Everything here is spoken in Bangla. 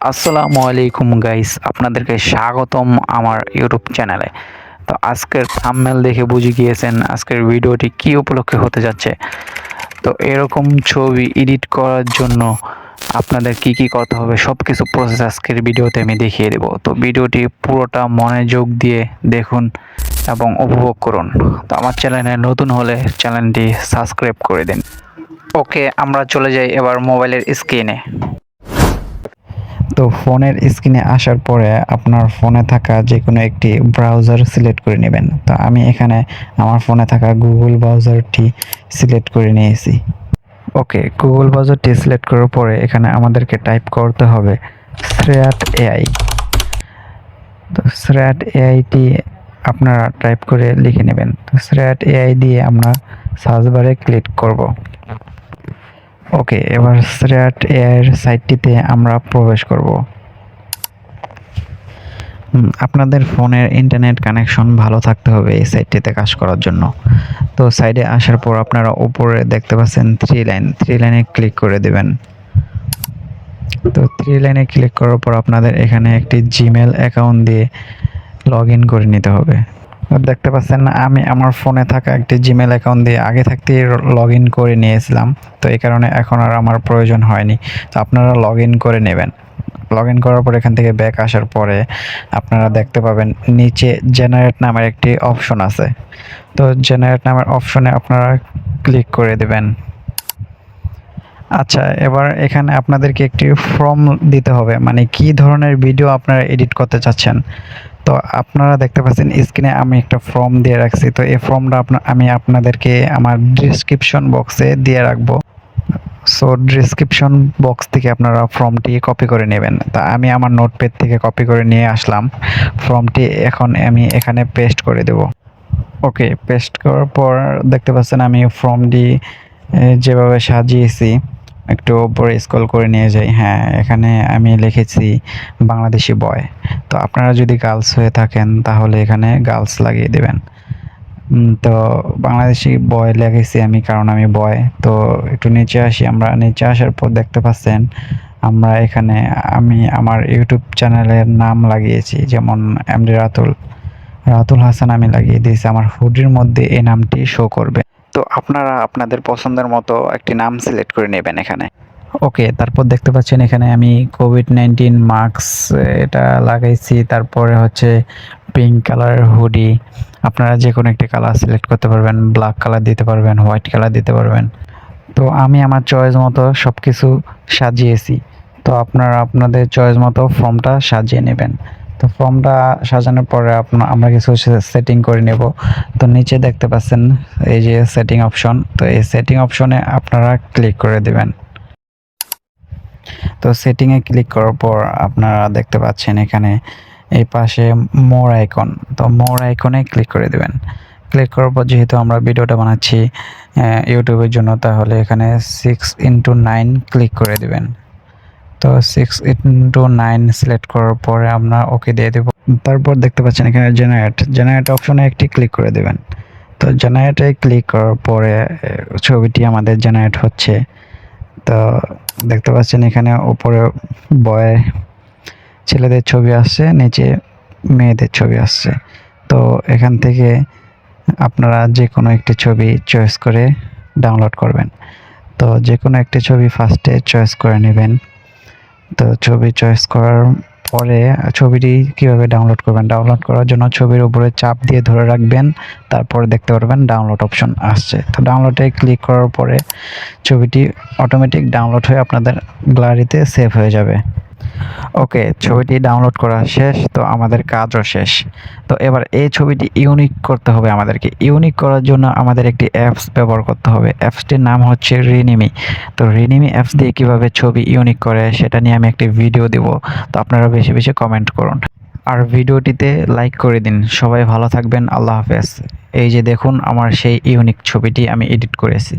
আসসালামু আলাইকুম গাইস, আপনাদেরকে স্বাগতম আমার ইউটিউব চ্যানেলে। তো আজকের থাম্বনেল দেখে বুঝে গিয়েছেন আজকের ভিডিওটি কী উপলক্ষে হতে যাচ্ছে। তো এরকম ছবি এডিট করার জন্য আপনাদের কি কি করতে হবে সব কিছু প্রসেস আজকের ভিডিওতে আমি দেখিয়ে দেব। তো ভিডিওটি পুরোটা মনোযোগ দিয়ে দেখুন এবং উপভোগ করুন। তো আমার চ্যানেলে নতুন হলে চ্যানেলটি সাবস্ক্রাইব করে দিন। ওকে, আমরা চলে যাই এবার মোবাইলের স্ক্রিনে। তো ফোনের স্ক্রিনে আসার পরে আপনার ফোনে থাকা যে কোনো একটি ব্রাউজার সিলেক্ট করে নেবেন। তো আমি এখানে আমার ফোনে থাকা গুগল ব্রাউজারটি সিলেক্ট করে নিয়েছি। ওকে, গুগল ব্রাউজারটি সিলেক্ট করার পরে এখানে আমাদেরকে টাইপ করতে হবে স্রেয়াট এআই। তো স্রেয়াট এআইটি আপনারা টাইপ করে লিখে নেবেন। তো স্রেয়াট এআই দিয়ে আমরা সার্চ বারে ক্লিক করব। ওকে, এবার স্রেয়াট এআইয়ের সাইটটিতে আমরা প্রবেশ করব। আপনাদের ফোনের ইন্টারনেট কানেকশন ভালো থাকতে হবে এই সাইটটিতে কাজ করার জন্য। তো সাইডে আসার পর আপনারা উপরে দেখতে পাচ্ছেন থ্রি লাইনে ক্লিক করে দেবেন। তো থ্রি লাইনে ক্লিক করার পর আপনাদের এখানে একটি জিমেল অ্যাকাউন্ট দিয়ে লগ ইন করে নিতে হবে। দেখতে পাচ্ছেন আমি আমার ফোনে থাকা একটি জিমেল অ্যাকাউন্ট দিয়ে আগে থাকতেই লগ ইন করে নিয়েছিলাম। তো এই কারণে এখন আর আমার প্রয়োজন হয়নি। তো আপনারা লগ ইন করে নেবেন। লগ ইন করার পর এখান থেকে ব্যাক আসার পরে আপনারা দেখতে পাবেন নিচে জেনারেট নামের একটি অপশন আছে। তো জেনারেট নামের অপশনে আপনারা ক্লিক করে দেবেন। আচ্ছা, এবার এখানে আপনাদেরকে একটি ফর্ম দিতে হবে, মানে কি ধরনের ভিডিও আপনারা এডিট করতে চাচ্ছেন। তো আপনারা দেখতে পাচ্ছেন স্ক্রিনে আমি একটা ফর্ম দিয়ে রাখছি। তো এই ফর্মটা আমি আপনাদেরকে আমার ডিসক্রিপশন বক্সে দিয়ে রাখবো। সো ডিসক্রিপশন বক্স থেকে আপনারা ফর্মটি কপি করে নেবেন। তা আমি আমার নোটপ্যাড থেকে কপি করে নিয়ে আসলাম ফর্মটি। এখন আমি এখানে পেস্ট করে দেব। ওকে, পেস্ট করার পর দেখতে পাচ্ছেন আমি ফর্মটি যেভাবে সাজিয়েছি, একটু উপরে স্ক্রল করে নিয়ে যাই। হ্যাঁ, এখানে আমি লিখেছি বাংলাদেশি বয়। তো আপনারা যদি গার্লস হয়ে থাকেন তাহলে এখানে গার্লস লাগিয়ে দেবেন। তো বাংলাদেশি বয় লিখেছি আমি, কারণ আমি বয়। তো একটু নিচে আসি। আমরা নিচে আসার পর দেখতে পাচ্ছেন আমরা এখানে আমি আমার ইউটিউব চ্যানেলের নাম লাগিয়েছি, যেমন এমডি রাতুল হাসান আমি লাগিয়ে দিয়েছি। আমার হুডির মধ্যে এই নামটি শো করবে। তো আপনারা আপনাদের পছন্দের মতো একটি নাম সিলেক্ট করে নেবেন এখানে। ওকে, তারপর দেখতে পাচ্ছেন এখানে আমি কোভিড-19 মাস্ক এটা লাগাইছি। তারপরে হচ্ছে পিঙ্ক কালারের হুডি। আপনারা যে কোনো একটি কালার সিলেক্ট করতে পারবেন, ব্ল্যাক কালার দিতে পারবেন, হোয়াইট কালার দিতে পারবেন। তো আমি আমার চয়েস মতো সব কিছু সাজিয়েছি। তো আপনারা আপনাদের চয়েস মতো ফর্মটা সাজিয়ে নেবেন। তো ফর্মটা সাজানোর পরে আমরা কিছু সেটিং করে নেব। তো নিচে দেখতে পাচ্ছেন এই যে সেটিং অপশন। তো এই সেটিং অপশনে আপনারা ক্লিক করে দেবেন। তো সেটিংয়ে ক্লিক করার পর আপনারা দেখতে পাচ্ছেন এখানে এই পাশে মোর আইকন। তো মোর আইকনে ক্লিক করে দেবেন। ক্লিক করার পর যেহেতু আমরা ভিডিওটা বানাচ্ছি ইউটিউবের জন্য, তাহলে এখানে 6:9 ক্লিক করে দেবেন। তো 6:9 সিলেক্ট করার পরে আমরা ওকে দিয়ে দেব। তারপর দেখতে পাচ্ছেন এখানে জেনারেট অপশনে একটি ক্লিক করে দেবেন। তো জেনারেটে ক্লিক করার পরে ছবিটি আমাদের জেনারেট হচ্ছে। তো দেখতে পাচ্ছেন এখানে উপরে বয় ছেলেদের ছবি আসছে, নিচে মেয়েদের ছবি আসছে। তো এখান থেকে আপনারা যে কোনো একটি ছবি চয়েস করে ডাউনলোড করবেন। তো যে কোনো একটি ছবি ফার্স্টে চয়েস করে নেবেন। তো ছবি চয়েস করার পরে ছবিটি কিভাবে ডাউনলোড করবেন, ডাউনলোড করার জন্য ছবির উপরে চাপ দিয়ে ধরে রাখবেন। তারপরে দেখতে পারবেন ডাউনলোড অপশন আসছে। তো ডাউনলোডে ক্লিক করার পরে ছবিটি অটোমেটিক ডাউনলোড হয়ে আপনাদের গ্যালারিতে সেভ হয়ে যাবে। ওকে, ছবিটি ডাউনলোড করা শেষ। তো আমাদের কাজও শেষ। তো এবার এই ছবিটি ইউনিক করতে হবে আমাদেরকে। ইউনিক করার জন্য আমাদের একটি অ্যাপস ব্যবহার করতে হবে। অ্যাপসটির নাম হচ্ছে রিনিমি। তো রিনিমি অ্যাপস দিয়ে কীভাবে ছবি ইউনিক করে সেটা নিয়ে আমি একটি ভিডিও দেব। তো আপনারা বেশি বেশি কমেন্ট করুন আর ভিডিওটিতে লাইক করে দিন। সবাই ভালো থাকবেন। আল্লাহ হাফেজ। এই যে দেখুন আমার সেই ইউনিক ছবিটি আমি এডিট করেছি।